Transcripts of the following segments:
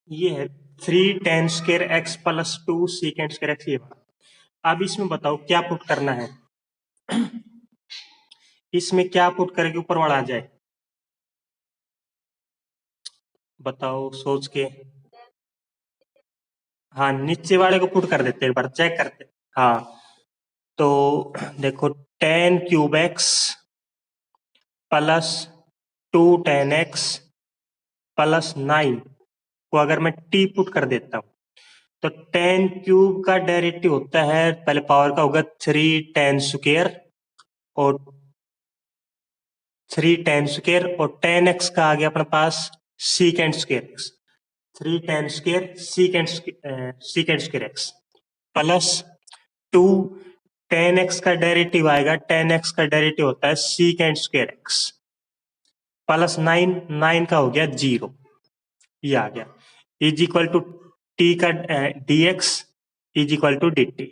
ये है 3 tan² x plus 2 sec² x, ये वाला। अब इसमें बताओ क्या पुट करना है। इसमें क्या पुट करके ऊपर वाला आ जाए, बताओ सोच के। हाँ, नीचे वाले को पुट कर देते हैं, एक बार चेक करते हैं। हाँ, तो देखो tan³ x plus 2 tan x plus 9 को अगर मैं t पुट कर देता हूँ तो tan³ का डेरिवेटिव होता है, पहले पावर का होगा 3 tan² और 3 tan² और tan x का आ गया अपने पास sec²x, 3 tan² sec²x plus 2 tan x का डेरिवेटिव आएगा, tan x का डेरिवेटिव होता है sec²x प्लस 9 का हो गया 0, ये आ गया इज इक्वल टू t का dx is equal to dt,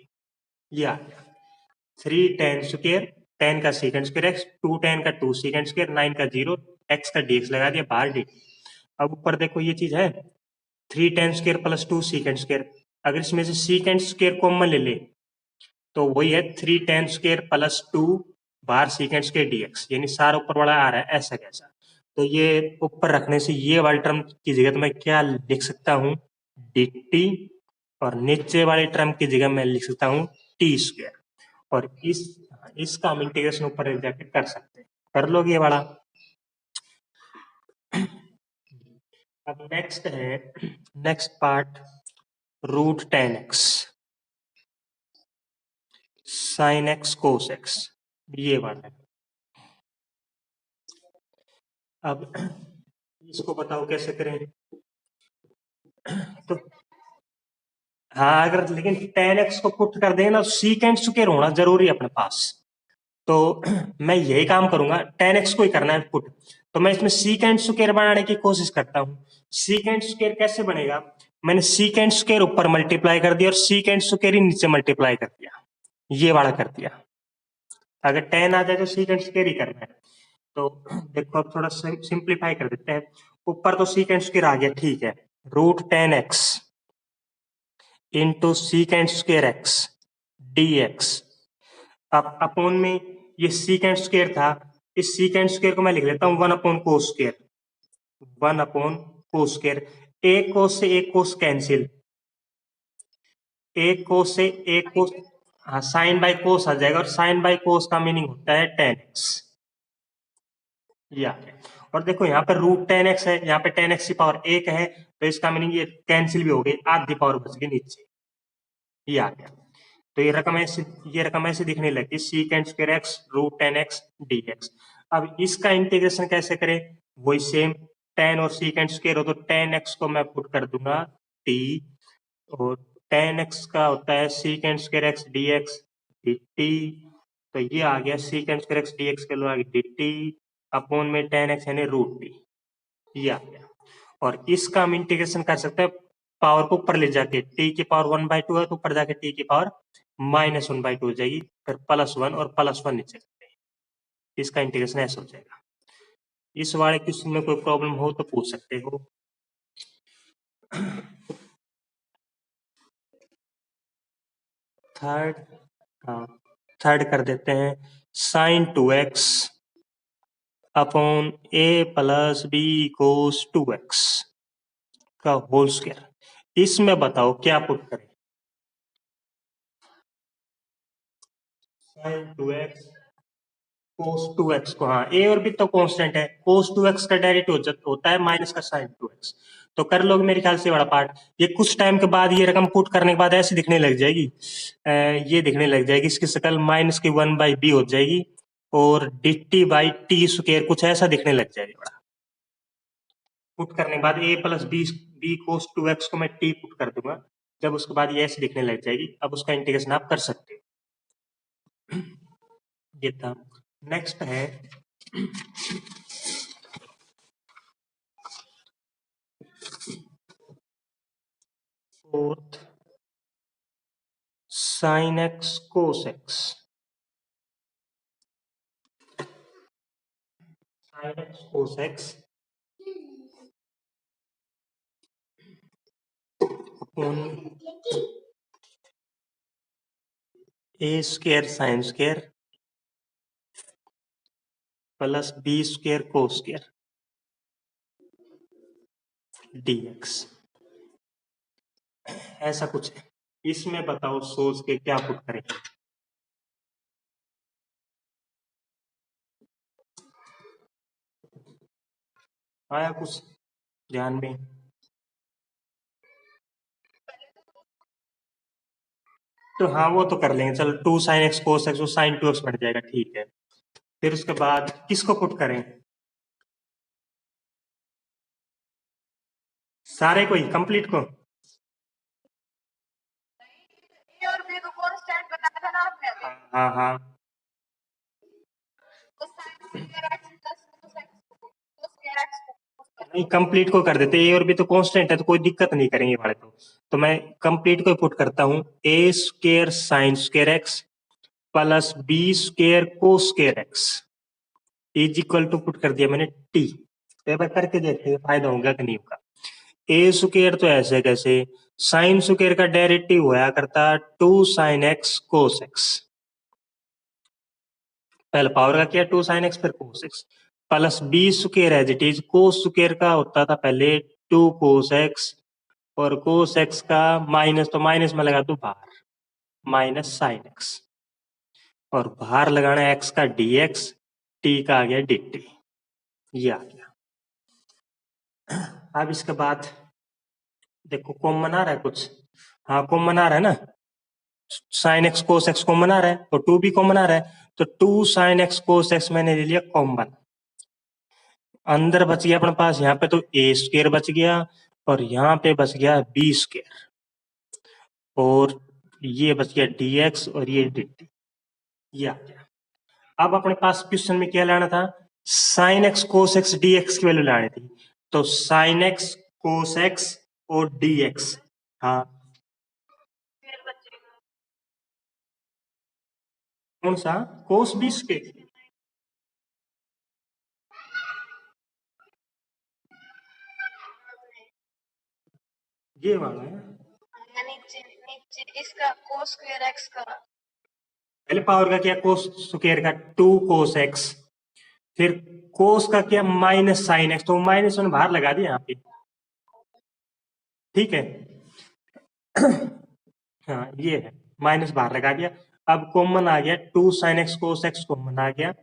ये आ गया 3 tan², 10 का sec²x, 2 tan का 2 sec², 9 का 0, x का dx लगा दिया बाहर dt। अब ऊपर देखो ये चीज है 3 tan² प्लस 2 sec², अगर इसमें से sec² कॉमन ले ले तो वही है 3 tan² प्लस 2 बाहर sec² dx, यानी सारा ऊपर वाला आ रहा है ऐसा कैसा। तो ये ऊपर रखने से ये वाली टर्म की जगह तो मैं क्या लिख सकता हूँ dt, और नीचे वाली टर्म की जगह मैं लिख सकता हूँ t², और इसका हम इंटीग्रेशन ऊपर जाके कर सकते हैं। कर लोगे ये वाला। अब next part √10x sin x cos x, ये वाला है। अब इसको बताओ कैसे करें। तो हाँ, अगर लेकिन tan x को पुट कर देना sec² होना जरूरी है अपने पास, तो मैं यही काम करूंगा, tan x को ही करना है पुट, तो मैं इसमें sec² बनाने की कोशिश करता हूँ। sec² कैसे बनेगा, मैंने sec² ऊपर मल्टीप्लाई कर दिया और sec² ही नीचे मल्टीप्लाई कर दिया, ये वाला कर दिया। अगर tan आ जाए तो sec² ही करना है। तो देखो अब थोड़ा सिंप्लीफाई कर देते हैं। ऊपर तो sec² आ गया, ठीक है, √10x इंटू sec² dx। अब अपोन में ये sec² था, इस sec² को मैं लिख लेता हूँ 1/cos², 1/cos²। एक कोस से एक कोस कैंसिल, एक कोस से एक कोस, हाँ साइन बाई कोस आ जाएगा, और साइन बाई कोस का मीनिंग होता है tan x, ये आ गया। और देखो यहाँ पे √10x है, यहाँ पे tan x की पावर 1 है, तो इसका मीनिंग ये कैंसिल भी हो गई, आधी पावर बच गई नीचे, ये आ गया। तो ये रकम ऐसे दिखने लगी sec² √10x dx। अब इसका इंटीग्रेशन कैसे करें, वही सेम, tan और sec² हो तो tan x को मैं पुट कर दूंगा t, और tan x का होता है sec² dx dt, तो ये आ गया sec² dx के लोग dt अपोन में tan x यानी √t, ये आ गया। और इसका हम इंटीग्रेशन कर सकते हैं पावर को ऊपर ले जाके, t की पावर 1/2 है तो ऊपर जाके t की पावर -1/2 हो जाएगी, फिर +1 और +1 नीचे करते हैं, इसका इंटीग्रेशन ऐसा हो जाएगा। इस वाले क्वेश्चन में कोई प्रॉब्लम हो तो पूछ सकते हो। थर्ड, हाँ थर्ड कर देते हैं sin 2x upon a plus b cos 2x का होल स्क्वायर। इसमें बताओ क्या पुट करें, sin 2x cos 2x को, हाँ a और b तो कांस्टेंट है, cos 2x का डेरिवेटिव होता है माइनस का sin 2x, तो कर लोगे मेरे ख्याल से बड़ा पार्ट। ये कुछ टाइम के बाद ये रकम पुट करने के बाद ऐसे दिखने लग जाएगी, ये दिखने लग जाएगी, इसकी शक्ल -1/b हो जाएगी, और dt/t² कुछ ऐसा दिखने लग जाएगा बड़ा। पुट करने के बाद a plus b cos 2x को मैं t पुट कर दूंगा, जब उसके बाद ये ऐसे दिखने लग जाएगी, अब उसका इंटीग्रेशन आप कर सकते हो। ये था। नेक्स्ट है fourth sin x cos x, sin x cos x उन a square sine square plus B square cos square dx, ऐसा कुछ है। इसमें बताओ सोच के क्या पुट करेंगे। आया कुछ ध्यान में? तो हाँ वो तो कर लेंगे, चलो 2 sin x cos x, वो sin 2x बन जाएगा, ठीक है। फिर उसके बाद किसको पुट करें? सारे को ही, कंप्लीट को? हाँ हाँ नहीं, कंप्लीट को कर देते, ए और बी तो कांस्टेंट है तो कोई दिक्कत नहीं करेंगे वाले तो मैं कंप्लीट को पुट करता हूँ, a square sine square x plus B square cos square x is equal to put कर दिया मैंने टी। तो एक बार करके देखते हैं फायदा होगा कि नहीं होगा। ए स्क्वायर तो ऐसे कैसे, साइन स्क्वायर का डेरिवेटिव होया करता 2 sin x cos x, पहले पावर का किया 2 sin x फिर cos x, plus B square as it is, cos square का होता था पहले 2 cos x, और cos x का माइनस, तो माइनस में लगा दो बाहर, माइनस sin x, और बाहर लगाना x का dx, t का आ गया dt, ये आ गया। अब इसके बाद देखो कॉमन आ रहा है कुछ, हाँ कॉमन आ रहा है ना, sine x cos x common आ रहा है, तो 2 भी कॉमन आ रहा है, तो 2 sin x cos x मैंने ले लिया कॉमन। अंदर बच गया अपने पास यहाँ पे तो ए स्क्वायर बच गया, और यहाँ पे बच गया बी स्क्वायर, और ये बच गया dx और ये dt, ये आ गया। अब अपने पास क्वेश्चन में क्या लाना था, sign x cos x dx की वैल्यू लानी थी, तो साइन एक्स कोस एक्स और dx, हाँ कौन सा, कोस बी स्क्वायर, ये वाला है, नीचे नीचे इसका कोस स्क्वायर एक्स का, पहले पावर का क्या कोस स्क्वायर का 2 कोस एक्स, फिर कोस का क्या माइनस साइन एक्स, तो माइनस वन बाहर लगा दिया यहाँ पे, ठीक है। हाँ ये है, माइनस बाहर लगा दिया। अब कॉमन आ गया 2 sin x cos x common आ गया,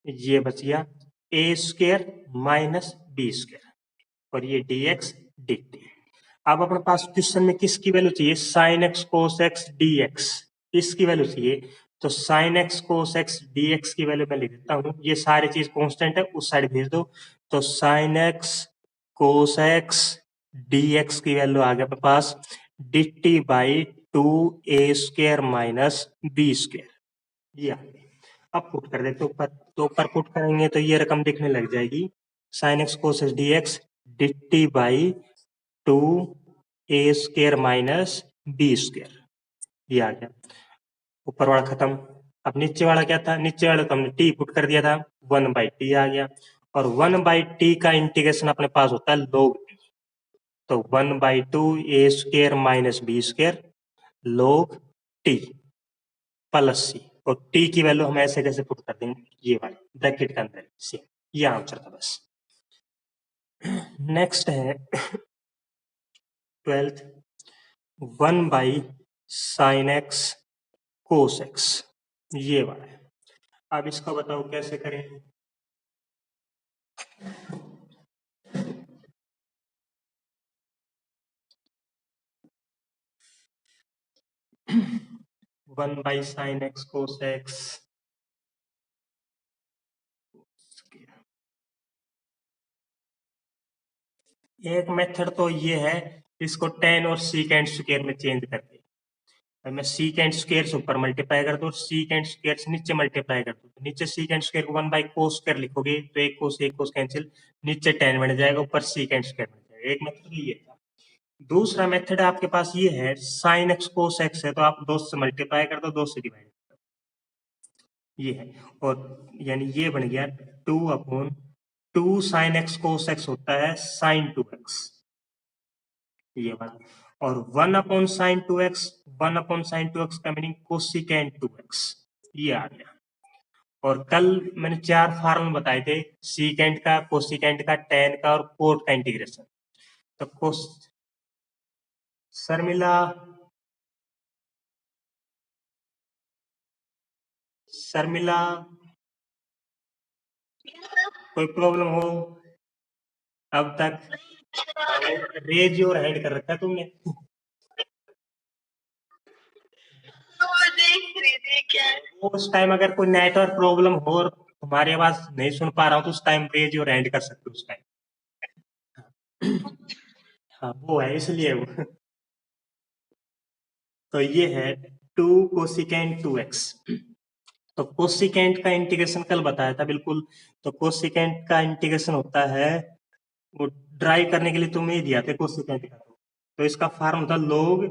ये बच गया a square minus B square, और ये dx dt। अब अपने पास क्वेश्चन में किसकी वैल्यू चाहिए, sign x cos x dx, इसकी वैल्यू चाहिए, तो sine x cos x dx की वैल्यू मैं लिख देता हूँ, ये सारी चीज कांस्टेंट है उस साइड भेज दो, तो sine x cos x dx की वैल्यू आ गया अपने पास dt by 2 a square minus B square, ये आ गया। अब पुट कर देते ऊपर, तो ऊपर पुट करेंगे तो ये रकम दिखने लग जाएगी, sine x cos x dx dt by 2 a square minus B square, ये आ गया। ऊपर वाला खत्म। अब नीचे वाला क्या था, नीचे वाला तो हमने टी पुट कर दिया था, 1/t आ गया, और 1/t का इंटीग्रेशन अपने पास होता है log t, तो 1/2 a square minus B square log t plus c, और टी की वैल्यू हम ऐसे कैसे पुट कर देंगे, ये वाले ब्रैकेट के अंदर सी, ये आंसर था बस। नेक्स्ट है 12th, 1/sin x cos x, ये वाला है। अब इसका बताओ कैसे करें। 1/sin x cos x, एक मेथड तो ये है, इसको tan और secant स्क्वायर में चेंज करके, मैं secant स्क्वायर से ऊपर मल्टीप्लाई कर दो, secant स्क्वायर से नीचे मल्टीप्लाई कर दो, तो नीचे secant स्क्वायर को 1/cos स्क्वायर लिखोगे तो एक कोस कैंसिल, नीचे tan बन जाएगा, ऊपर secant स्क्वायर बन जाएगा। एक मेथड ये था। दूसरा मेथड आपके पास ये है, sin x cos x है तो आप 2 से मल्टीप्लाई कर दो, 2 से डिवाइड कर दो, ये है, और यानी ये बन गया 2/2 sin x cos x होता है sin 2x, ये वाला। और 1/sin2x, 1/sin2x का मीनिंग कोसिकेंट 2x, ये आ गया। और कल मैंने 4 फार्मूले बताए थे, सीकेंट का, कोसिकेंट का, टेन का और कोट का इंटीग्रेशन। तो कोस शर्मिला, शर्मिला कोई प्रॉब्लम हो अब तक? रेज योर हैंड कर रखा है तुमने। वो उस टाइम अगर कोई नेटवर्क प्रॉब्लम हो और तुम्हारी आवाज नहीं सुन पा रहा हूँ तो उस टाइम रेज योर हैंड कर सकते हो उस टाइम। हाँ वो है इसलिए वो। तो ये है 2 कोसिकेंट 2x। तो कोसिकेंट का इंटीग्रेशन कल बताया था बिल्कुल। तो कोसिकेंट का इंटीग्रेशन होता है, वो ड्राइव करने के लिए तुम्हें ही दिया था कोसिकेंट का। तो इसका फॉर्म था लोग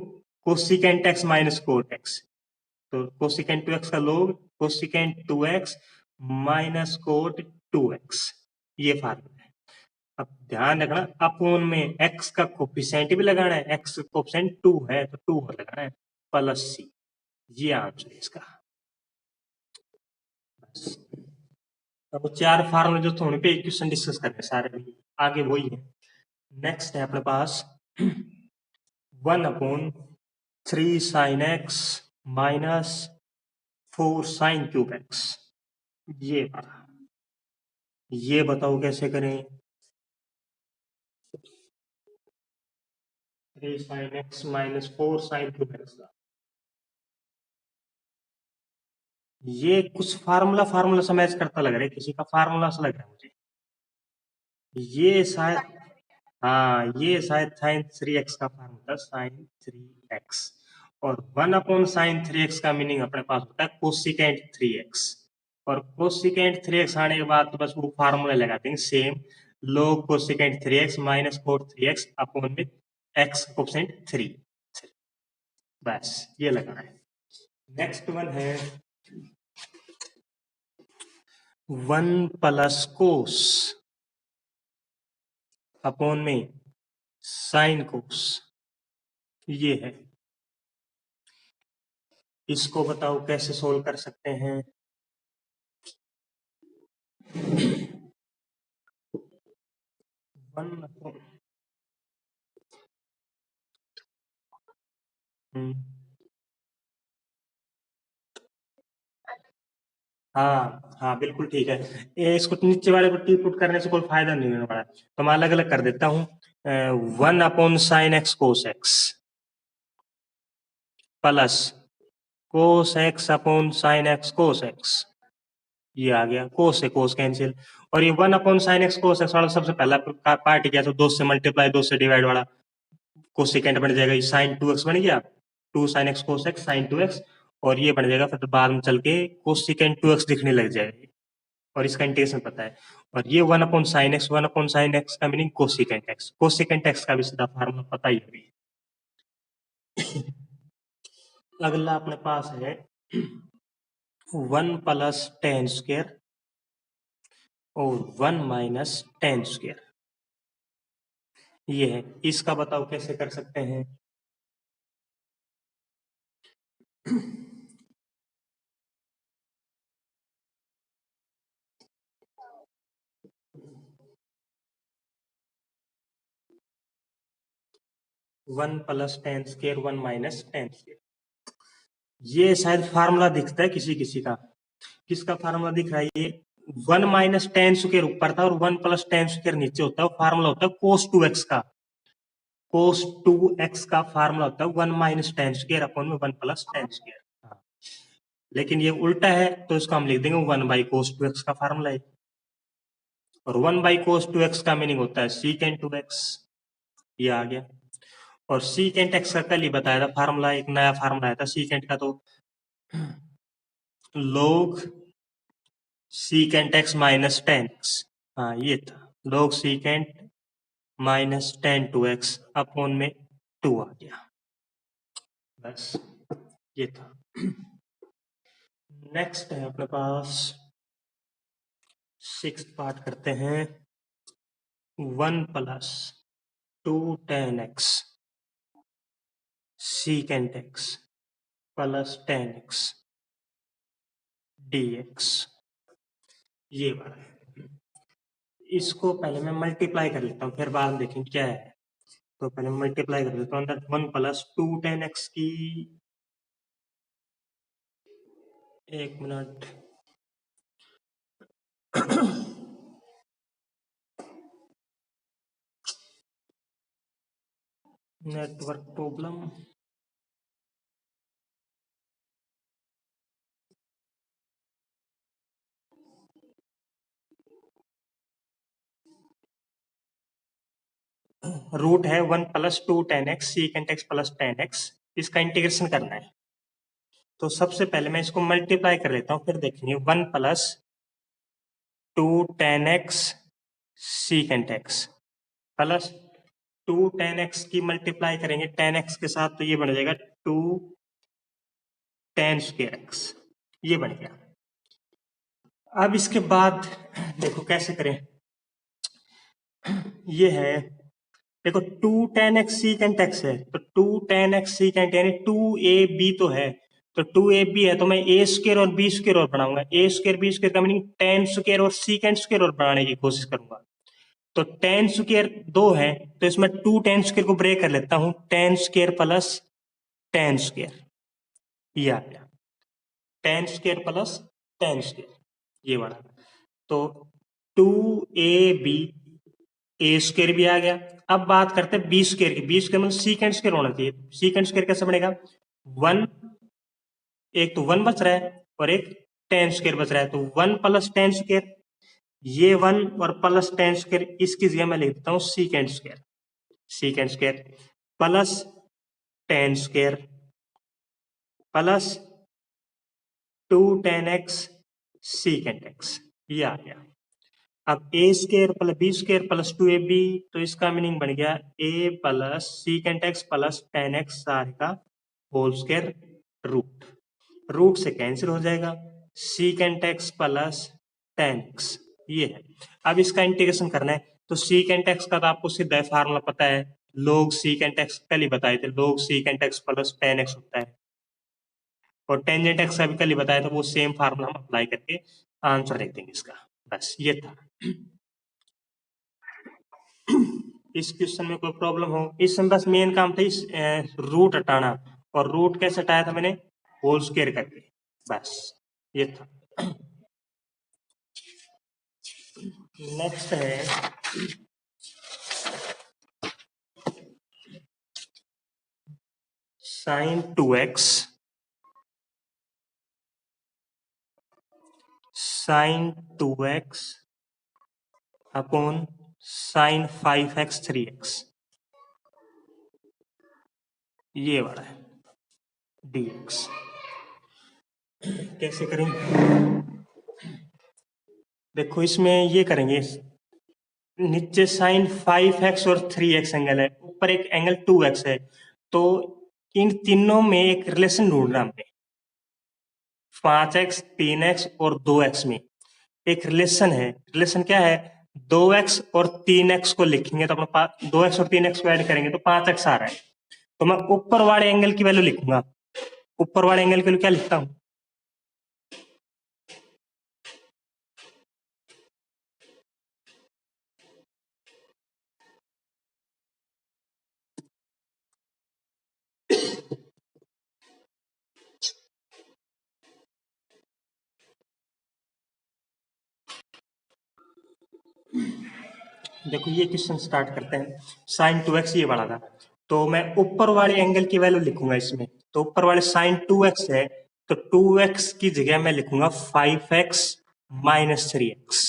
cosecant x minus cot x। तो कोसिकेंट 2x का लोग cosecant 2x minus cot 2x, ये फॉर्मूला है। अब ध्यान रखना अपोन में x का कोफिशिएंट भी लगाना है, x का कोफिशिएंट 2 है तो 2 लगाना है प्लस c, ये आंसर है इसका। बस। अब 4 फार्मूले जो थोड़े पे इक्वेशन डिस्कस करने सारे भी आगे वही है। नेक्स्ट है अपने पास 1/3 sin x माइनस 4 sin3x, ये बताओ कैसे करें। 3 sin x माइनस 4 sin3x का ये कुछ फार्मूला से मैच करता लग रहा है, किसी का फार्मूला से लग रहा है मुझे। ये शायद, हाँ ये शायद sin3x का फार्मूला, sin3x। और 1/sin3x का मीनिंग अपने पास होता है कोसिकेंट 3x। और कोसिकेंट 3x आने के बाद तो बस वो फार्मूला लगा देंगे same, log cosecant 3x minus cot 3x upon में x कोसेंट 3, बस ये लगाना है। नेक्स्ट वन है 1 प्लस कोस अपॉन में साइन कोस, ये है। इसको बताओ कैसे सोल्व कर सकते हैं। वन हाँ हाँ बिल्कुल ठीक है। ये इसको नीचे वाले को टी पुट करने से कोई फायदा नहीं होने वाला, तो मैं अलग अलग कर देता हूँ। 1/sin x cos x plus cos x upon sine x cos x, ये आ गया। कोस से कोस कैंसिल, और ये 1/sin x cos x वाला सबसे पहला पार्ट किया तो 2 से मल्टीप्लाई 2 से डिवाइड वाला कोसिकेंट बन जाएगा, ये sin2x बन गया, 2 sin x cos x sin2x। और ये बन जाएगा फिर बाद में चल के कोसिकेंट 2x दिखने लग जाएगा, और इसका इंटीग्रेशन पता है। और ये 1/sin x का मीनिंग कोसिकेंट x का भी सीधा फार्मूला पता ही है। अगला अपने पास है 1 प्लस टेन स्क्वायर और 1 माइनस टेन स्क्वायर, ये है। इसका बताओ कैसे कर सकते हैं। 1 plus ten square 1 minus ten square, ये शायद फार्मूला दिखता है किसी किसी का। किसका फार्मूला दिख रहा है ये। 1 माइनस टेन स्क्वायर ऊपर था और 1 प्लस टेन स्क्वायर नीचे होता है, फार्मूला होता है cos 2x का। cos 2x का फार्मूला होता है 1 माइनस टेन स्क्वायर अपॉन में 1 प्लस टेन स्क्वायर। लेकिन ये उल्टा है तो इसको हम लिख देंगे 1/cos 2x का फार्मूला है। और 1/cos 2x का मीनिंग होता है sec2x, ये आ गया। और sec2x का कल ही बताया था फार्मूला, एक नया फार्मूला आया था सीकेंट का, तो log sec2x minus ten x, हाँ ये था log sec minus tan 2x upon में 2 आ गया, बस ये था। नेक्स्ट है अपने पास 6th पार्ट करते हैं। 1 plus 2 tan x secant x plus tan x D x, ये वाला है। इसको पहले मैं मल्टीप्लाई कर लेता हूँ, फिर बाद में देखेंगे क्या है। तो पहले मल्टीप्लाई कर देता हूँ, अंदर one plus two tan x की, एक मिनट नेटवर्क प्रॉब्लम। रूट है one plus two tan x secant x plus tan x, इसका इंटीग्रेशन करना है। तो सबसे पहले मैं इसको मल्टीप्लाई कर लेता हूँ, फिर देखेंगे one plus two tan x secant x plus two tan x की मल्टीप्लाई करेंगे टेन एक्स के साथ, तो ये बन जाएगा टू टेन स्क्वायर एक्स, ये बन गया। अब इसके बाद देखो कैसे करें, ये है देखो two tan x secant x है, तो टू टेन एक्स सीकेंट यानी टू ए बी तो है, तो टू ए बी है तो मैं ए स्क्र और बी स्क्र और बनाऊंगा, ए स्क्र बी स्क्र का मीनिंग टेन स्क्र और सीकेंट स्क्र और बनाने की कोशिश करूंगा। तो टेन स्क्र दो है, तो इसमें टू टेन स्क्र को ब्रेक कर लेता हूं, tan square plus tan square, ये आ गया tan square plus tan square, ये वाला। तो two A B, A square भी आ गया। अब बात करते हैं बी स्क्र की, बी स्क्र मतलब सीकेंट स्क्र होना चाहिए, सीकेंट स्क्र कैसे बनेगा, वन, एक तो वन बच रहा है और एक टेन स्क्र बच रहा है, तो वन प्लस टेन स्क्र, ये वन और प्लस टेन स्क्र, इसकी जगह मैं लिख देता हूँ secant square, secant square plus tan square plus two tan x secant x, ये आ गया। अब a square plus b square plus two A B, तो इसका मीनिंग बन गया a plus secant x plus tan x सारे का होल स्क्र रूट, रूट से कैंसिल हो जाएगा, secant x plus tan x, ये है। अब इसका इंटीग्रेशन करना है, तो सीकेंट एक्स का तो आपको सीधा फार्मूला पता है, लोग सीकेंट एक्स कल ही बताए थे, लोग secant x plus tan x होता है, और टेंजेंट एक्स का भी कल ही बताया था, वो सेम फार्मूला हम अप्लाई करके आंसर लिख देंगे इसका, बस ये था। इस क्वेश्चन में कोई प्रॉब्लम हो, इसमें बस मेन काम था इस रूट हटाना, और रूट कैसे हटाया था मैंने, होल स्क्वायर करके, बस ये था। नेक्स्ट है sign to x, sign to x upon sine five x three x, ये वाला है dx। कैसे करें, देखो इसमें ये करेंगे, नीचे साइन फाइव एक्स और थ्री एक्स एंगल है, ऊपर एक एंगल टू एक्स है, तो इन तीनों में एक रिलेशन ढूंढना हमने, पांच एक्स तीन एक्स और दो एक्स में एक रिलेशन है, रिलेशन क्या है, दो एक्स और तीन एक्स को लिखेंगे तो अपना दो एक्स और तीन एक्स को ऐड करेंगे तो पांच एक्स आ रहा है, तो मैं ऊपर वाले एंगल की वैल्यू लिखूंगा, ऊपर वाले एंगल की वैल्यू क्या लिखता हूं, देखो ये क्वेश्चन स्टार्ट करते हैं, साइन टू एक्स ये वाला था, तो मैं ऊपर वाले एंगल की वैल्यू लिखूंगा इसमें, तो ऊपर वाले साइन टू एक्स है, तो टू एक्स की जगह मैं लिखूंगा five x minus three x,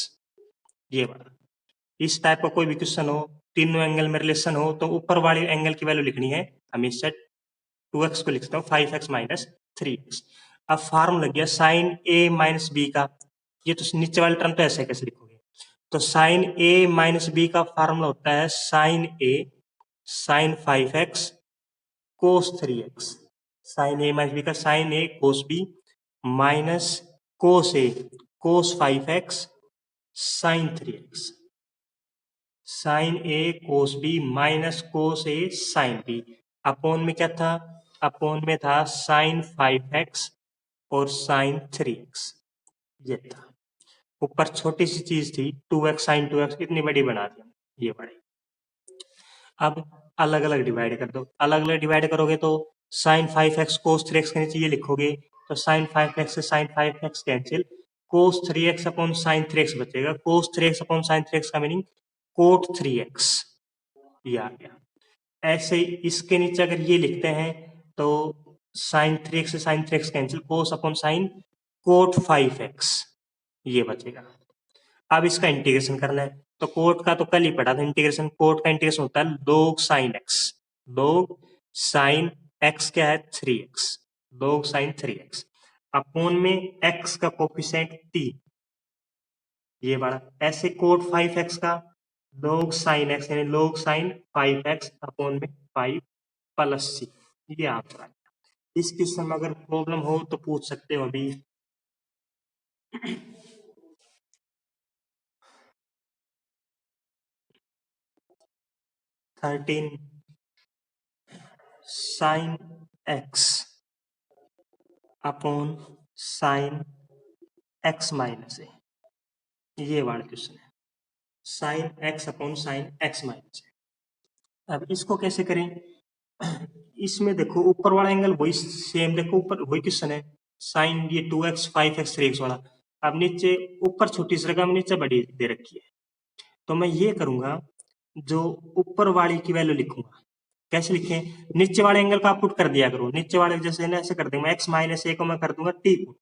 ये वाला। इस टाइप का कोई भी क्वेश्चन हो, तीनों एंगल में रिलेशन हो, तो ऊपर वाले एंगल की वैल्यू लिखनी है, हम इससे टू एक्स को लिखता हूँ five x minus three x. अब फार्मूला लग गया साइन ए माइनस बी का, ये तो नीचे वाले टर्म तो ऐसे कैसे लिखोगे, तो साइन ए माइनस बी का फार्मूला होता है sine a sine five x cos three x, sine A minus b का sine a cos b minus cos a cos five x sine three x, sine a cos b minus cos a sine b, upon में क्या था upon में था sign 5x और sign 3x, ये था। ऊपर छोटी सी चीज थी 2x साइन 2x, इतनी बड़ी बना दी, ये बड़ी। अब अलग अलग डिवाइड कर दो, अलग अलग डिवाइड करोगे तो साइन 5x कोस 3x के नीचे ये लिखोगे तो साइन 5x से साइन 5x कैंसिल, कोस 3x अपॉन साइन 3x बचेगा, कोस 3x अपॉन साइन 3x का मीनिंग कोट 3x, ये आ गया। ऐसे ही इसके नीचे अगर ये लिखते हैं तो साइन 3x से sine 3x cancel, cos upon sine cot 5x, ये बचेगा। अब इसका इंटीग्रेशन करना है तो कोट का तो कल ही पढ़ा था इंटीग्रेशन, कोट का इंटीग्रेशन होता है लोग साइन एक्स, लोग साइन एक्स क्या है 3x, लोग साइन 3x अपॉन में x का कोफिशिएंट 3, ये बड़ा। ऐसे कोट 5x का लोग साइन x यानी लोग साइन 5x अपॉन में 5 प्लस c, ये आंसर आएगा। इस क्वेश्चन में अगर प्रॉब्लम हो तो पूछ सकते हो अभी। 13 sine x upon sine x minus a, ये वाला क्वेश्चन है, sine x upon sine x minus a. अब इसको कैसे करें, इसमें देखो ऊपर वाला एंगल वही सेम, देखो ऊपर वही क्वेश्चन है, साइन ये 2x 5x 3x वाला। अब नीचे ऊपर छोटी सी रकम नीचे बड़ी दे रखी है, तो मैं ये करूंगा जो ऊपर वाली की वैल्यू लिखूंगा। कैसे लिखें, नीचे वाले एंगल को आप पुट कर दिया करो, नीचे वाले जैसे ना ऐसे कर दूंगा, x माइनस ए को मैं कर दूंगा टी पुट,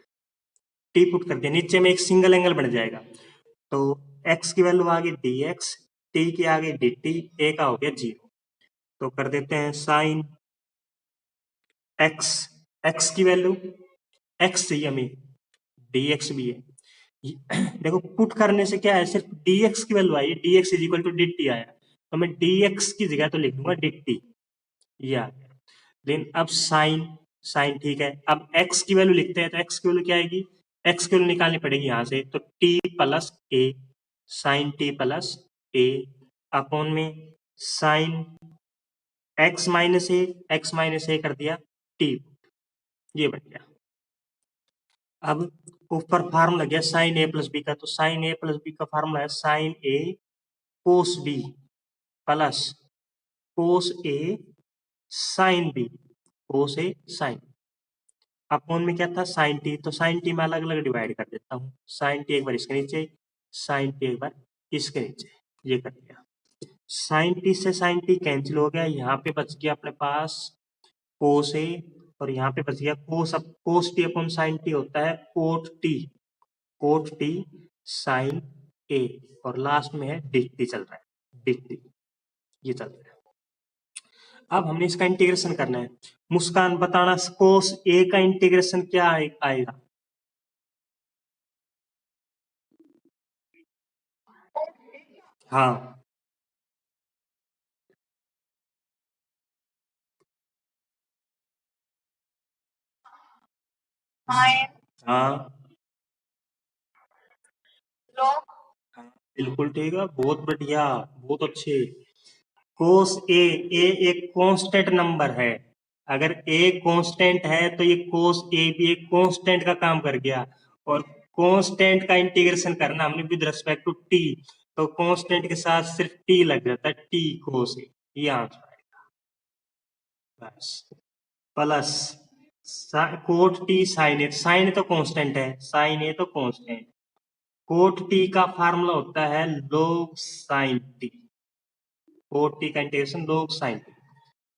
टी पुट कर दिया, नीचे में एक सिंगल एंगल बन जाएगा। तो x की वैल्यू आ गई dx, t की आ गई dt, a का हो गया 0। तो कर देते हैं साइन x, x की वैल्यू x चाहिए हमें, dx भी है। देखो पुट करने से क्या है, सिर्फ dx की वैल्यू आई, dx is equal to dt आया, तो मैं dx की जगह तो लिख दूंगा dt, ये आ गया। देन अब साइन, साइन ठीक है, अब x की वैल्यू लिखते हैं तो x की वैल्यू क्या आएगी, x की वैल्यू निकालनी पड़ेगी यहाँ से, तो t plus a, sine t plus a upon में sine x minus A, x minus A कर दिया t, ये बन गया। अब ऊपर फार्मूला गया साइन ए प्लस बी का, तो साइन ए प्लस बी का फार्मूला है sine a cos b plus cos a sine B, cos a sign, upon में क्या था साइन टी, तो साइन टी में अलग अलग डिवाइड कर देता हूँ, साइन टी एक बार इसके नीचे, साइन टी एक बार इसके नीचे, ये कर दिया। साइन टी से साइन टी कैंसिल हो गया, यहाँ पे बच गया अपने पास कोस ए, और यहाँ पे बच गया कोस, अब cos t upon sine t होता है cot t, cot t sine a, और लास्ट में है डी टी चल रहा है, डी टी ये चल रहा है। अब हमने इसका इंटीग्रेशन करना है, मुस्कान बताना कोस ए का इंटीग्रेशन क्या आएगा। हाँ हाँ हाँ, बिल्कुल ठीक है, बहुत बढ़िया, बहुत अच्छे। कोस ए, ए एक कांस्टेंट नंबर है, अगर ए कांस्टेंट है तो ये कोस ए भी एक कांस्टेंट का काम कर गया, और कांस्टेंट का इंटीग्रेशन करना हमने विद रिस्पेक्ट टू टी, तो कांस्टेंट के साथ सिर्फ टी लग जाता है, टी कोस ए, ये आंसर आएगा बस। Plus coat t sine a, sign ए तो कांस्टेंट है, साइन ए तो कांस्टेंट, कोट टी का फार्मूला होता है लोग साइन टी, कोट टी का इंटीग्रेशन लोग साइन टी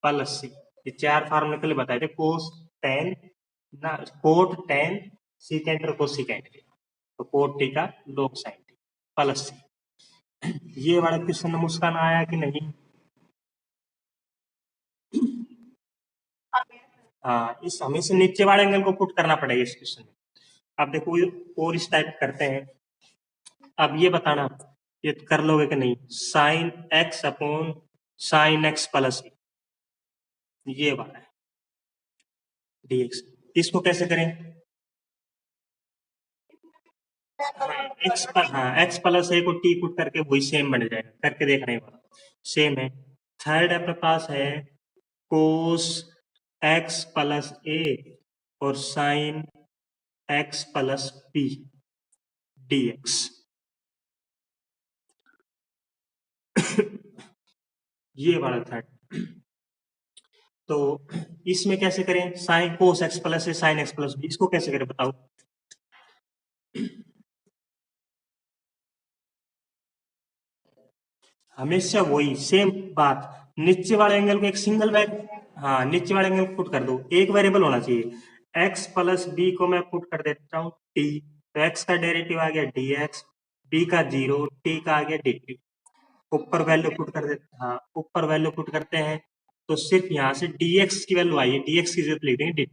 प्लस सी, ये चार फार्मूले के लिए बताए थे, कोस टेन ना, कोट टेन सीकेंट और कोसिकेंट के, तो कोट टी का लोग साइन टी प्लस सी। ये वाला क्वेश्चन मुस्कान आया कि नहीं। हाँ, इस हमेशा नीचे वाले एंगल को पुट करना पड़ेगा इस क्वेश्चन में। अब देखो और इस टाइप करते हैं, अब ये बताना ये कर लोगे कि नहीं, sine x upon sine x plus ये वाला है dx, इसको कैसे करें, एक्स प्लस ए को टी पुट करके वही सेम बन जाएगा, करके देखना है, सेम है। थर्ड अपने पास है कोस एक्स प्लस ए और sine x plus B dx। ये वाला था। तो इसमें कैसे करें, sine cos x plus A sine x plus B, इसको कैसे करें बताओ। हमेशा वही सेम बात, नीचे वाले एंगल को एक सिंगल हाँ नीचे वाले एंगल को पुट कर दो, एक वेरिएबल होना चाहिए। x प्लस बी को मैं पुट कर देता हूँ t, तो x का डेरिवेटिव आ गया dx, b का 0, t का आ गया dt। ऊपर वैल्यू पुट कर देते, हाँ ऊपर वैल्यू पुट करते हैं तो सिर्फ यहाँ से dx की वैल्यू आई है, dx की जगह लिख देंगे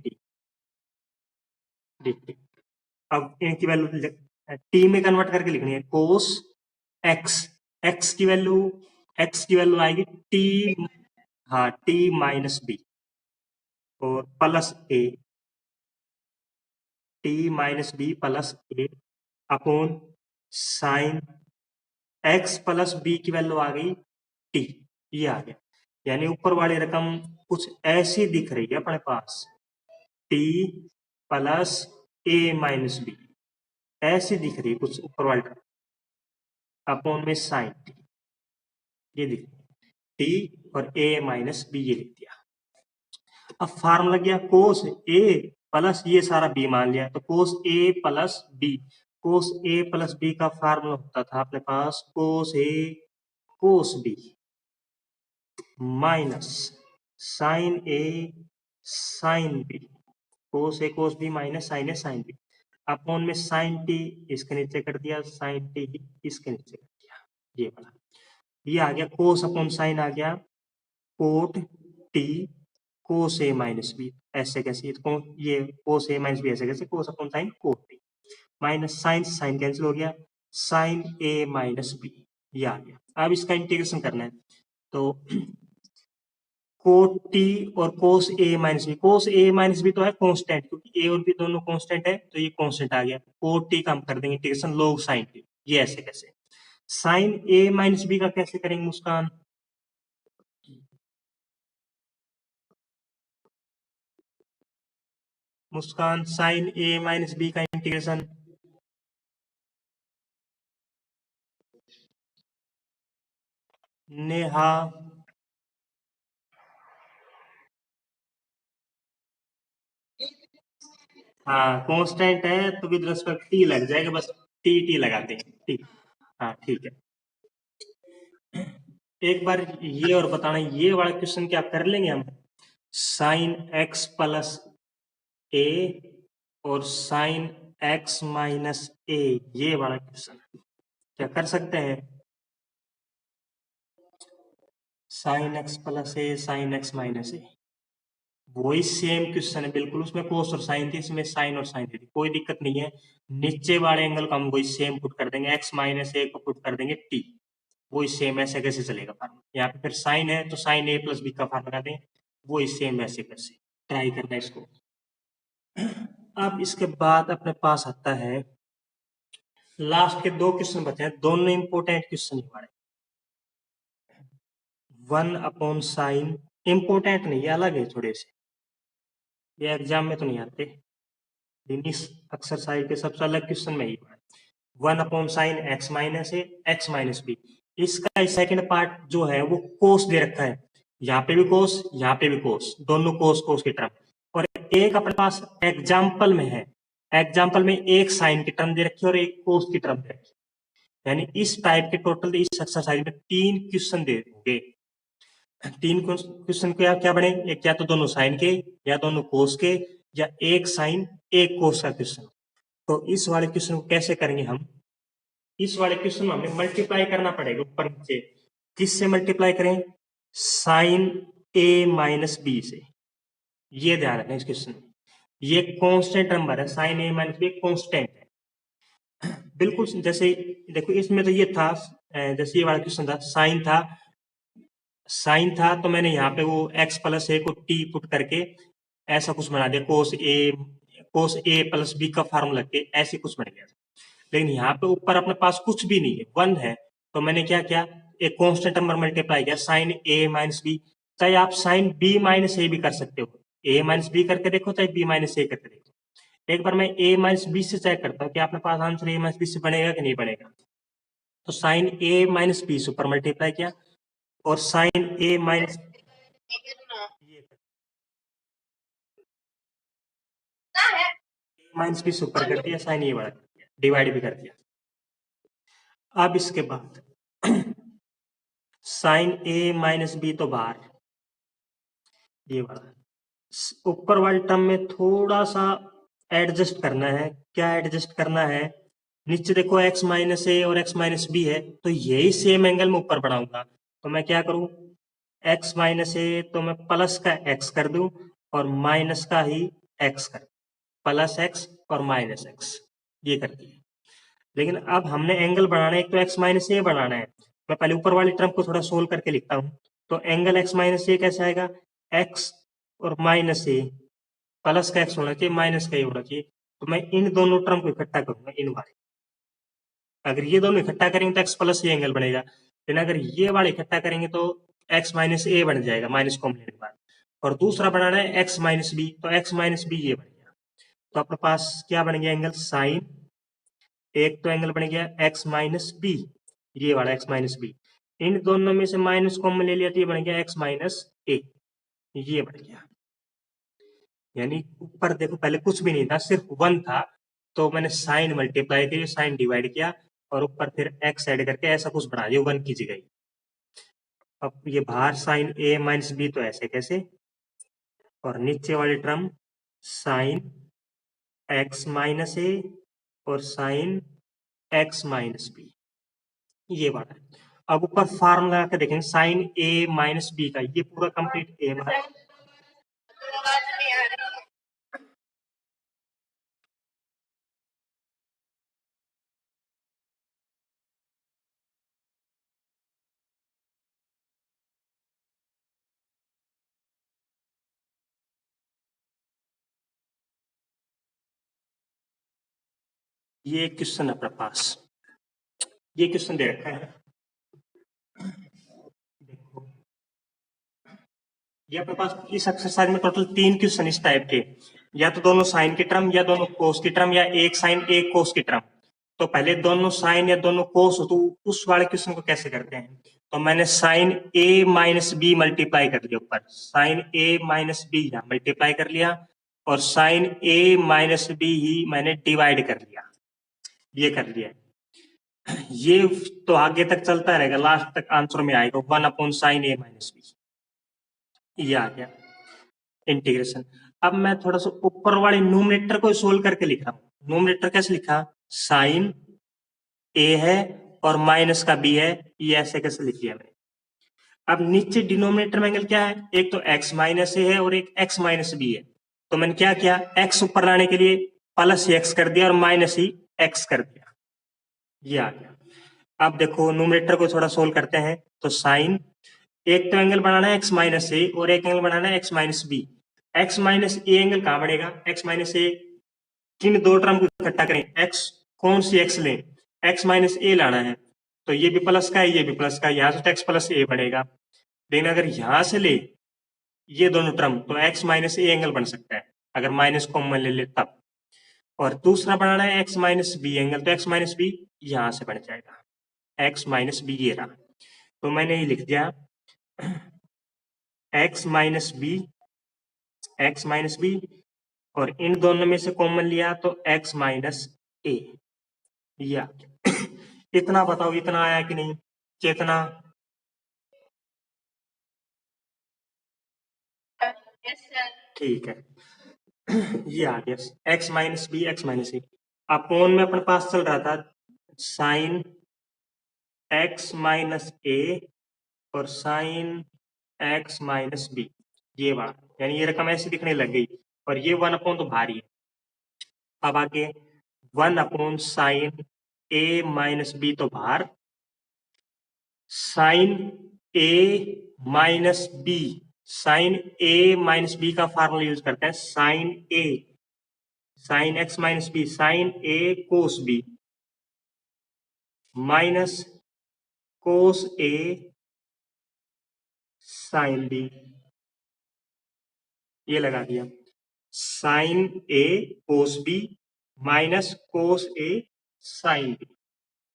dt। अब इनकी वैल्यू t में कन्वर्ट करके लिखनी है, कोस x, x की वैल्यू आएगी t, हाँ t माइनस बी और plus a, t minus b plus a upon sine x plus b की वैल्यू आ गई t, ये आ गया। यानी ऊपर वाली रकम कुछ ऐसी दिख रही है अपने पास, t प्लस ए माइनस बी, ऐसी दिख रही है कुछ ऊपर वाली रकम, अपॉन में साइन t, ये दिख t और a माइनस बी, ये लिख दिया। अब फार्मूला लग गया कोस ए प्लस ये सारा बी मान लिया, तो कोस ए प्लस बी, कोस ए प्लस बी का फार्मूला होता था अपने पास कोस a cos b minus sign a sine B, cos a cos b minus sign a sine b, upon में साइन टी इसके नीचे कर दिया, साइन टी इसके नीचे कर दिया, ये वाला ये आ गया। कोस अपॉन साइन आ गया cot T cos A minus B, ऐसे कैसे ये कोस ए माइनस बी ऐसे कैसे, cos upon sine cot T minus sine sine cancel हो गया, साइन ए माइनस बी, ये आ गया। अब इसका इंटीग्रेशन करना है तो कोट टी और कोस A minus B, cos A minus b तो है कांस्टेंट, क्योंकि ए और बी दोनों कांस्टेंट है तो ये कांस्टेंट आ गया। कोट टी का हम कर देंगे इंटीग्रेशन log साइन टी, ये ऐसे कैसे, साइन ए माइनस बी का कैसे करेंगे मुस्कान, मुस्कान साइन ए माइनस बी का इंटीग्रेशन, नेहा हाँ कांस्टेंट है तो विद रिस्पेक्ट टी लग जाएगा, बस टी टी लगा देंगे, ठीक। हाँ ठीक है। एक बार ये और बताना, ये वाला क्वेश्चन क्या कर लेंगे हम, साइन एक्स प्लस ए और साइन एक्स माइनस ए, ये वाला क्वेश्चन क्या कर सकते हैं, sign x plus A sine x minus ए, वही सेम क्वेश्चन है बिल्कुल, उसमें कोस और साइन थी, इसमें साइन और साइन थी, कोई दिक्कत नहीं है। नीचे वाले एंगल को हम वही सेम पुट कर देंगे, एक्स माइनस ए को पुट कर देंगे टी, वही सेम ऐसे कैसे चलेगा फार्मूला, यहाँ पे फिर साइन है तो साइन ए प्लस बी का फार्मूला दें, वही सेम ऐसे कैसे ट्राई करना है इसको। अब इसके बाद अपने पास आता है लास्ट के दो क्वेश्चन बचे हैं, दोनों इंपोर्टेंट क्वेश्चन हमारे, वन अपॉन साइन, इंपोर्टेंट नहीं है, अलग है थोड़े से, ये एग्जाम में तो नहीं आते, इस एक्सरसाइज के सबसे अलग क्वेश्चन में ही one upon sine x minus a x minus b, इसका सेकंड पार्ट जो है वो कोस दे रखा है, यहाँ पे भी कोस यहाँ पे भी कोस, दोनों कोस कोस की टर्म, और एक अपने पास एग्जाम्पल में है, एग्जाम्पल में एक साइन की टर्म दे रखी है और एक कोस की टर्म दे रखी है, यानी इस टाइप के टोटल इस एक्सरसाइज में तीन क्वेश्चन दे होंगे, तीन क्वेश्चन क्या क्या बने, एक या तो दोनों साइन के या दोनों कोस के या एक साइन एक कोस का क्वेश्चन। तो इस वाले क्वेश्चन को कैसे करेंगे हम, इस वाले क्वेश्चन में हमें मल्टीप्लाई करना पड़ेगा ऊपर नीचे, किससे मल्टीप्लाई करें, साइन ए माइनस बी से, ये ध्यान रखना इस क्वेश्चन में, ये कांस्टेंट नंबर है, साइन ए माइनस बी कांस्टेंट है बिल्कुल, जैसे देखो इसमें तो ये था, जैसे ये वाला क्वेश्चन था साइन था तो मैंने यहाँ पे वो x प्लस ए को t पुट करके ऐसा कुछ बना दिया, कोस ए प्लस बी का फार्मूला के ऐसे कुछ बन गया था, लेकिन यहाँ पे ऊपर अपने पास कुछ भी नहीं है, वन है, तो मैंने क्या किया, एक कांस्टेंट नंबर मल्टीप्लाई किया साइन ए माइनस बी, चाहे आप साइन बी माइनस ए भी कर सकते हो, ए माइनस बी करके देखो चाहे बी माइनस ए करके देखो। एक बार मैं ए माइनस बी से चेक करता हूँ कि आपके पास आंसर ए माइनस बी से बनेगा कि नहीं बनेगा। तो साइन ए माइनस बी से ऊपर मल्टीप्लाई किया और साइन ए माइनस माइनस बी से ऊपर कर दिया, साइन ए बड़ा कर दिया, डिवाइड भी कर दिया। अब इसके बाद साइन ए माइनस बी तो बाहर, ये वाला ऊपर वाले टर्म में थोड़ा सा एडजस्ट करना है। क्या एडजस्ट करना है, नीचे देखो x माइनस ए और x माइनस बी है, तो यही सेम एंगल में ऊपर बढ़ाऊंगा। तो मैं क्या करूं, x माइनस ए तो मैं प्लस का x कर दूं और माइनस का ही x कर, प्लस x और माइनस x, ये कर दिया। लेकिन अब हमने एंगल बढ़ाना है, एक तो x माइनस ए बढ़ाना है। मैं पहले ऊपर वाली टर्म को थोड़ा सोल्व करके लिखता हूँ। तो एंगल x माइनस ए कैसे आएगा, x और माइनस ए, प्लस का x होना चाहिए माइनस का ए होना चाहिए। तो मैं इन दोनों टर्म को इकट्ठा करूंगा इन वाले, अगर ये दोनों इकट्ठा करेंगे तो x प्लस ए एंगल बनेगा, लेकिन अगर ये वाले इकट्ठा करेंगे तो x माइनस ए बन जाएगा माइनस कॉमन लेने के बाद। और दूसरा बनाना है x माइनस बी, तो x माइनस बी ये बन गया। तो अपने पास क्या बन गया एंगल, साइन, एक तो एंगल बन गया x माइनस बी, ये वाला x माइनस बी, इन दोनों में से माइनस कॉमन ले लिया तो ये बन गया x माइनस ए, ये बन गया। यानी ऊपर देखो पहले कुछ भी नहीं था, सिर्फ 1 था, तो मैंने साइन मल्टीप्लाई किया, साइन डिवाइड किया और ऊपर फिर x ऐड करके ऐसा कुछ बना दिया 1 की जगह। अब ये बाहर साइन ए माइनस बी तो ऐसे कैसे, और नीचे वाली term sign x minus A और साइन x माइनस बी, ये वाला है। अब ऊपर फार्मूला लगा के देखेंगे साइन ए माइनस बी का, ये पूरा कंप्लीट ए माइनस, ये क्वेश्चन अपने पास, ये क्वेश्चन दे रखा है, देखो ये अपने पास इस एक्सरसाइज में टोटल 3 क्वेश्चन इस टाइप के, या तो दोनों साइन की टर्म या दोनों कोस की टर्म या एक साइन एक कोस की टर्म। तो पहले दोनों साइन या दोनों कोस हो तो उस वाले क्वेश्चन को कैसे करते हैं। तो मैंने साइन ए माइनस बी मल्टीप्लाई कर लिया, ऊपर साइन ए माइनस बी यहाँ मल्टीप्लाई कर लिया और साइन ए माइनस बी ही मैंने डिवाइड कर लिया, ये कर लिया। ये तो आगे तक चलता रहेगा, लास्ट तक आंसर में आएगा 1 साइन ए माइनस बी, ये आ गया इंटीग्रेशन। अब मैं थोड़ा सा ऊपर वाले न्यूमरेटर को सोल्व करके लिख रहा हूं। न्यूमरेटर कैसे लिखा, साइन ए है और माइनस का बी है, ये ऐसे कैसे लिख लिया मैंने। अब नीचे डिनोमिनेटर में एंगल क्या है, एक तो x माइनस ए है और एक x माइनस बी है। तो मैंने क्या किया, x ऊपर लाने के लिए प्लस x कर दिया और माइनस ही x कर दिया, ये आ गया। अब देखो न्यूमरेटर को थोड़ा सोल्व करते हैं। तो साइन, एक तो एंगल बनाना है x माइनस ए और एक एंगल बनाना है x minus B. x minus A angle कहां बढ़ेगा, x माइनस ए, किन दो टर्म को इकट्ठा करें, x कौन सी x लें, x माइनस ए लाना है, तो ये भी प्लस का है ये भी प्लस का है, यहां से x प्लस ए बढ़ेगा। लेकिन अगर यहां से ले ये दोनों टर्म तो x माइनस ए एंगल बन सकता है, अगर माइनस कॉमन ले ले तब। और दूसरा बनाना है x माइनस बी एंगल, तो x माइनस बी यहां से बन जाएगा, x माइनस बी ये रहा। तो मैंने ये लिख दिया x minus B, x minus B, और इन दोनों में से कॉमन लिया तो x माइनस ए, ये आ गया। इतना बताओ, इतना आया कि नहीं, चेतना, ठीक है, ये आ गया x minus B x minus a. Upon में अपने पास चल रहा था साइन x माइनस ए और साइन x माइनस बी, ये वाला, यानी ये रकम ऐसी दिखने लग गई और ये 1 तो भारी है। अब आगे 1 साइन ए माइनस बी तो बाहर, साइन ए माइनस बी, साइन ए माइनस बी का फार्मूला यूज करते हैं, sine a sine x minus B sine a cos b minus cos a sine b, ये लगा दिया sine a cos b minus cos a sine b,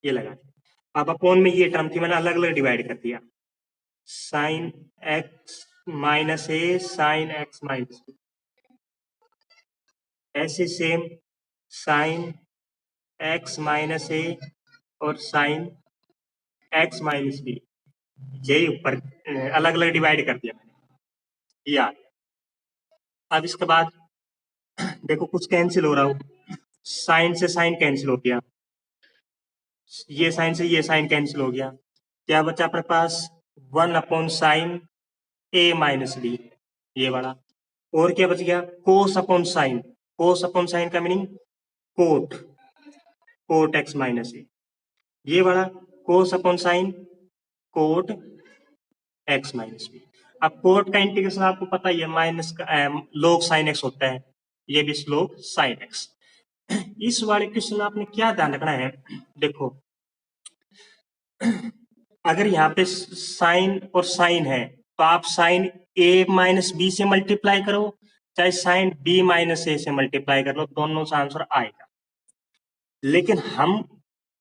ये लगा दिया। अब अपोन में ये टर्म थी, मैंने अलग अलग डिवाइड कर दिया, साइन एक्स माइनस ए साइन एक्स माइनस बी, ऐसे same sign x minus A और साइन एक्स माइनस बी, यही ऊपर अलग अलग डिवाइड कर दिया मैंने, ये आ गया। अब इसके बाद देखो कुछ कैंसिल हो रहा हो, साइन से साइन कैंसिल हो गया, ये साइन से ये साइन कैंसिल हो गया, क्या बचा अपने पास 1 साइन ए माइनस बी, ये वाला। और क्या बच गया, cos upon sine, cos upon sine का meaning cot, cot x minus a, ये वाला cos upon sine cot x minus b. अब कोट का इंटीग्रेशन आपको पता ही है, माइनस का log साइन एक्स होता है, ये भी log साइन एक्स। इस वाले क्वेश्चन में आपने क्या ध्यान रखना है, देखो अगर यहाँ पे साइन और साइन है तो आप साइन ए माइनस बी से मल्टीप्लाई करो, चाहे साइन बी माइनस ए से मल्टीप्लाई कर लो, दोनों से आंसर आएगा। लेकिन हम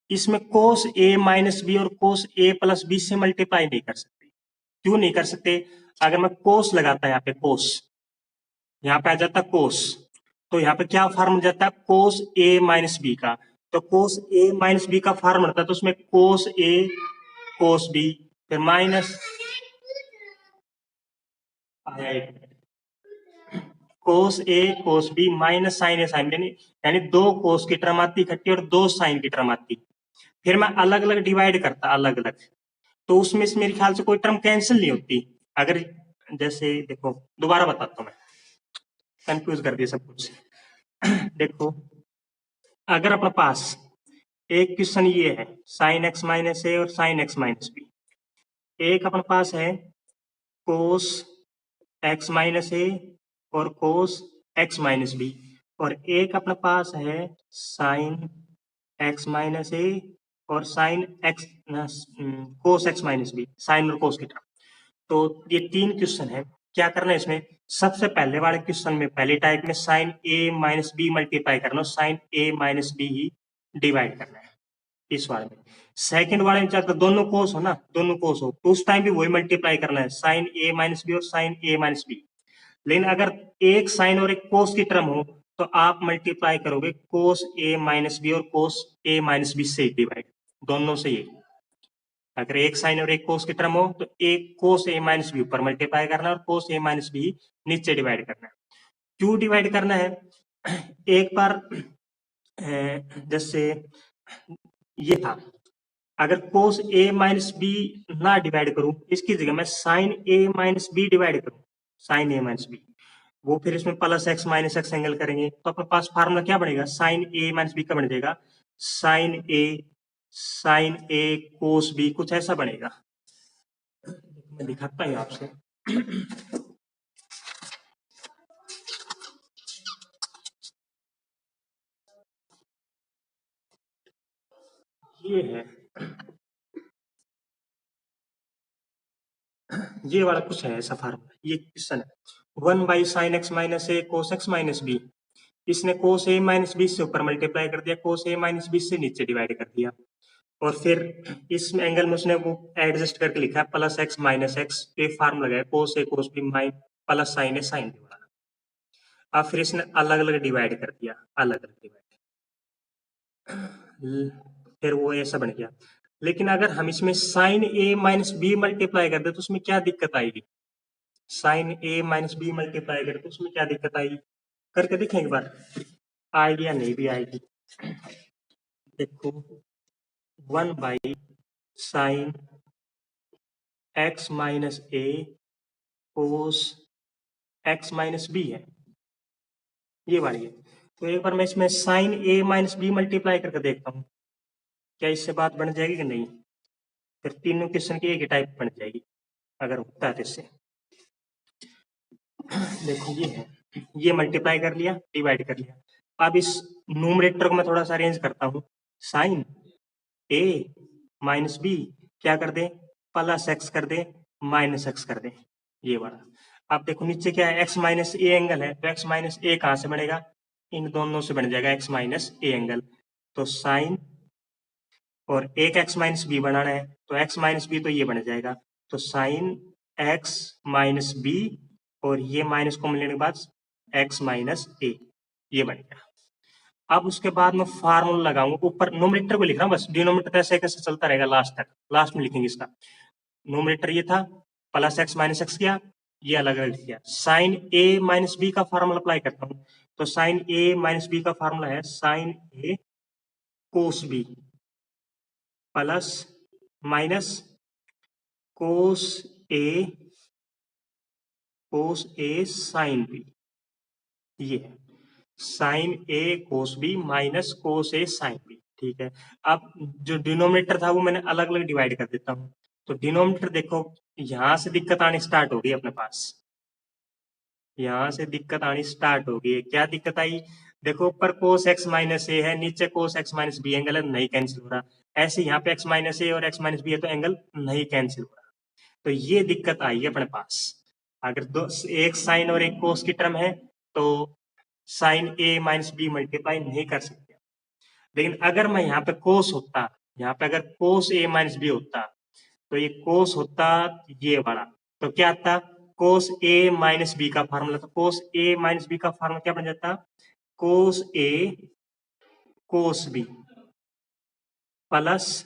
इसमें कोस ए माइनस बी और कोस ए प्लस बी से मल्टीप्लाई नहीं कर सकते। क्यों नहीं कर सकते, अगर मैं कोस लगाता यहाँ पे कोस, यहाँ पे आ जाता कोस, तो यहाँ पे क्या फॉर्म जाता है, कोस ए माइनस बी का, तो कोस ए माइनस बी का फॉर्म रहता है, तो उसमें कोस ए कोस बी फिर minus cos a cos b minus sign a sine B, यानी दो कोस की टर्म आती इकट्ठी और दो साइन की टर्म आती, फिर मैं अलग अलग डिवाइड करता अलग अलग, तो उसमें से मेरे ख्याल से कोई टर्म कैंसिल नहीं होती। अगर जैसे देखो दोबारा बताता हूँ मैं, कंफ्यूज कर दिया सब कुछ। देखो अगर अपने पास एक क्वेश्चन ये है साइन एक्स माइनस ए और साइन एक्स माइनस बी, एक अपने पास है कोस एक्स माइनस ए और कोस एक्स माइनस बी, और एक अपने पास है साइन एक्स माइनस ए और sine x cos x minus B, sine और कोस की टर्म। तो ये तीन क्वेश्चन है, क्या करना है इसमें, सबसे पहले वाले क्वेश्चन में पहले टाइप में साइन ए माइनस बी मल्टीप्लाई करना, साइन ए माइनस बी ही डिवाइड करना है इस वाले में। सेकंड वाले में चाहते दोनों कोस हो ना, दोनों कोस हो, तो उस टाइम भी वही मल्टीप्लाई करना है, साइन ए माइनस बी और साइन ए माइनस बी। लेकिन अगर एक साइन और एक कोस की टर्म हो तो आप मल्टीप्लाई करोगे कोस ए माइनस बी और कोस ए माइनस बी से डिवाइड, दोनों से ये। अगर एक साइन और एक कोस की टर्म हो तो एक कोस ए माइनस बी ऊपर मल्टीप्लाई करना है और कोस ए माइनस बी नीचे डिवाइड करना है। क्यों डिवाइड करना है, एक बार जैसे ये था, अगर कोस ए माइनस बी ना डिवाइड करूं, इसकी जगह मैं साइन ए माइनस बी डिवाइड करूं, साइन ए माइनस बी, वो फिर इसमें plus x minus x angle करेंगे, तो अपने पास फार्मूला क्या बनेगा, साइन ए माइनस बी का बन जाएगा साइन ए कोस बी, कुछ ऐसा बनेगा। मैं दिखाता हूँ आपसे। ये है, ये वाला कुछ है ऐसा फार्मूला, ये क्वेश्चन है 1 sign x minus A cos x minus B, इसने कोस ए माइनस बी से ऊपर मल्टीप्लाई कर दिया, कोस ए माइनस बी से नीचे डिवाइड कर दिया, और फिर इस एंगल में उसने वो एडजस्ट करके लिखा है प्लस एक्स माइनस एक्स, पे फार्म लगाया cos a cos b minus plus sine a sine b वाला। अब फिर इसने अलग अलग डिवाइड कर दिया, अलग अलग डिवाइड, फिर वो ऐसा बन गया। लेकिन अगर हम इसमें साइन ए माइनस बी मल्टीप्लाई कर दे तो उसमें क्या दिक्कत आएगी, साइन ए माइनस बी मल्टीप्लाई करे तो उसमें क्या दिक्कत आएगी, करके देखें एक बार, आएगी या नहीं भी आएगी। देखो 1 sign x minus A cos x minus B है, ये वाली है। तो एक बार मैं इसमें साइन ए माइनस बी मल्टीप्लाई करके देखता हूँ, क्या इससे बात बन जाएगी कि नहीं, फिर तीनों क्वेश्चन की एक ही टाइप बन जाएगी अगर होता है तो इससे। देखो ये है, ये मल्टीप्लाई कर लिया, डिवाइड कर लिया, अब इस न्यूमरेटर को मैं थोड़ा सा अरेंज करता हूँ, साइन ए माइनस बी क्या कर दे, प्लस एक्स कर दे माइनस एक्स कर दे, ये वाला। अब देखो नीचे क्या है, x माइनस ए एंगल है, तो x माइनस ए कहां से बनेगा, इन दोनों से बन जाएगा x माइनस ए एंगल। तो साइन, और एक x माइनस बी बनाना है, तो x माइनस बी तो ये बन जाएगा, तो साइन x माइनस बी, और ये माइनस को मिलने के बाद x माइनस ए, ये बन गया। अब उसके बाद मैं फार्मूला लगाऊंगा, ऊपर नोमिनेटर को लिख रहा हूँ बस, डिनोमिनेटर ऐसे कैसे चलता रहेगा लास्ट तक, लास्ट में लिखेंगे इसका। नोमिनेटर ये था, प्लस एक्स माइनस एक्स किया, ये अलग अलग किया। साइन ए माइनस बी का फार्मूला अप्लाई करता हूँ, तो साइन ए माइनस बी का फार्मूला है sine a cos b plus minus cos a sine b, ये है sine a cos b minus cos a sine b. ठीक है, अब जो डिनोमिनेटर था वो मैंने अलग अलग डिवाइड कर देता हूँ। तो डिनोमिनेटर देखो, यहां से दिक्कत आनी स्टार्ट हो गई अपने पास, यहां से दिक्कत आनी स्टार्ट हो गई। क्या दिक्कत आई, देखो ऊपर कोस एक्स माइनस ए है, नीचे cos x minus B, angle नहीं कैंसिल हो रहा। ऐसे यहाँ पे एक्स माइनस ए और एक्स माइनस बी है, तो एंगल नहीं कैंसिल हो रहा। तो ये दिक्कत आई है अपने पास। अगर दो, एक साइन और एक कोस की टर्म है, तो साइन ए माइनस बी मल्टीप्लाई नहीं कर सकते। लेकिन अगर मैं यहाँ पे कोस होता, यहाँ पे अगर कोस ए माइनस बी होता, तो ये कोस होता ये वाला, तो क्या आता, कोस ए माइनस बी का फार्मूला, तो कोस ए माइनस बी का फार्मूला क्या बन जाता, कोस a cos b plus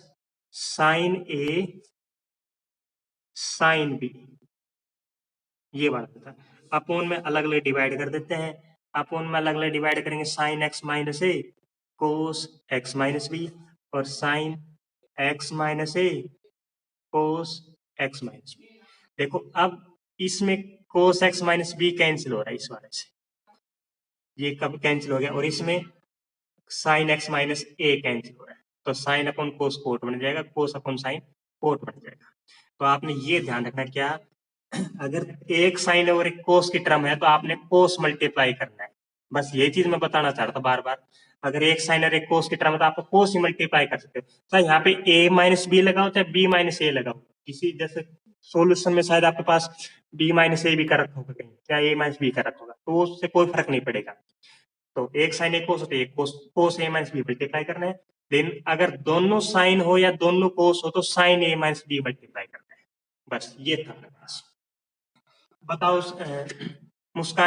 sine a sine b, ये बात होता है। अपोन में अलग अलग डिवाइड कर देते हैं, अपोन में अलग अलग डिवाइड करेंगे, sine x minus A cos x minus B, और sine x minus A cos x minus B. देखो अब इसमें cos x minus B cancel हो रहा है इस वाले से, ये कब कैंसिल हो गया, और इसमें साइन एक्स माइनस ए कैंसिल हो रहा है, तो साइन अपॉन कोस कोट बन जाएगा, कोस अपॉन साइन कोट बन जाएगा। तो आपने ये ध्यान रखना, क्या अगर एक साइन और एक कोस की टर्म है, तो आपने कोस मल्टीप्लाई करना है। बस ये चीज मैं बताना चाह रहा था बार बार, अगर एक साइन और एक कोस की टर्म है, तो आप कोस ही मल्टीप्लाई कर सकते हो। चाहे यहाँ पे a माइनस बी लगाओ, चाहे b माइनस ए लगाओ, किसी जैसे सोल्यूशन में शायद आपके पास b माइनस ए भी कर रखा होगा कहीं, क्या a माइनस बी कर रखा होगा, तो उससे कोई फर्क नहीं पड़ेगा। तो एक साइन एक कोस होते, एक कोस ए माइनस बी मल्टीप्लाई करना है। देन अगर दोनों साइन हो या दोनों कोस हो, तो साइन ए माइनस बी मल्टीप्लाई करना है। बस ये था मेरे पास। बताओ मुस्कान।